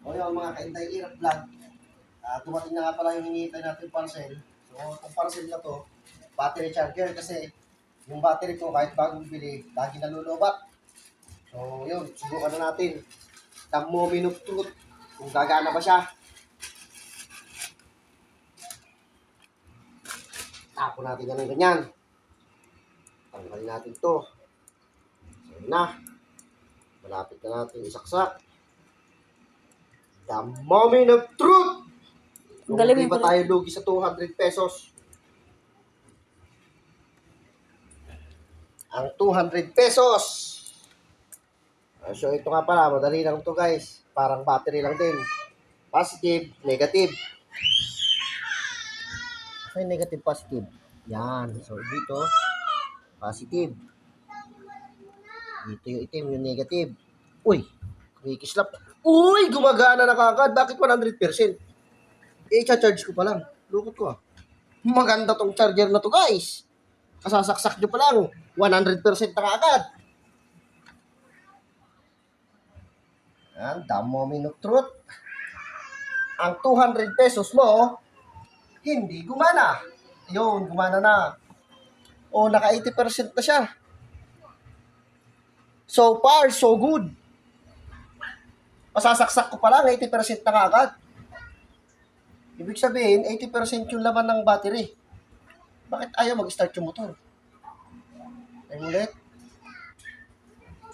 O yun mga kaintay hirap vlog. Dumating na nga pala yung hinihintay natin parcel. So itong parcel na to, battery charger kasi yung battery ko kahit bagong bili, lagi nalulubat. So yun, subukan na natin. Thermometer of truth kung gagana ba siya. Tapo natin yan ng ganyan. Tanggalin natin to. So yun na. Malapit na natin isaksak. The moment of truth! Kung hindi ba tayo lugi sa 200 pesos? Ang 200 pesos! So ito nga pala, madali lang to guys. Parang battery lang din. Positive, negative. So negative, positive. Yan. So dito, positive. Dito yung itim, yung negative. Uy, kumikislap. Uy, gumagana na kagad. Bakit 100%? I-charge ko pa lang. Lukot ko ah. Maganda tong charger na to guys. Kasasaksak nyo pa lang. 100% na kagad. Yan, the moment of truth. Ang 200 pesos mo, hindi gumana. Yun, gumana na. O, naka 80% na siya. So far, so good. Masasaksak ko pa lang, 80% na kagad. Ibig sabihin, 80% yung laman ng battery. Bakit ayaw mag-start yung motor? Ay ulit.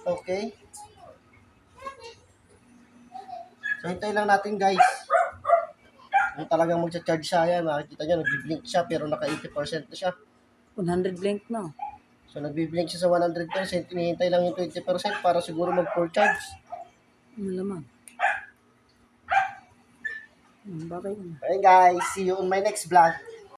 Okay. So, hintayin lang natin guys. Kung talagang magcha-charge siya, yan, makikita nyo, nag-blink siya, pero naka 80% na siya. 100 blink na. So, nag-blink siya sa 100%, hinihintay lang yung 20% para siguro mag-full charge. Malamang. Bakit? Alright guys, see you on my next vlog.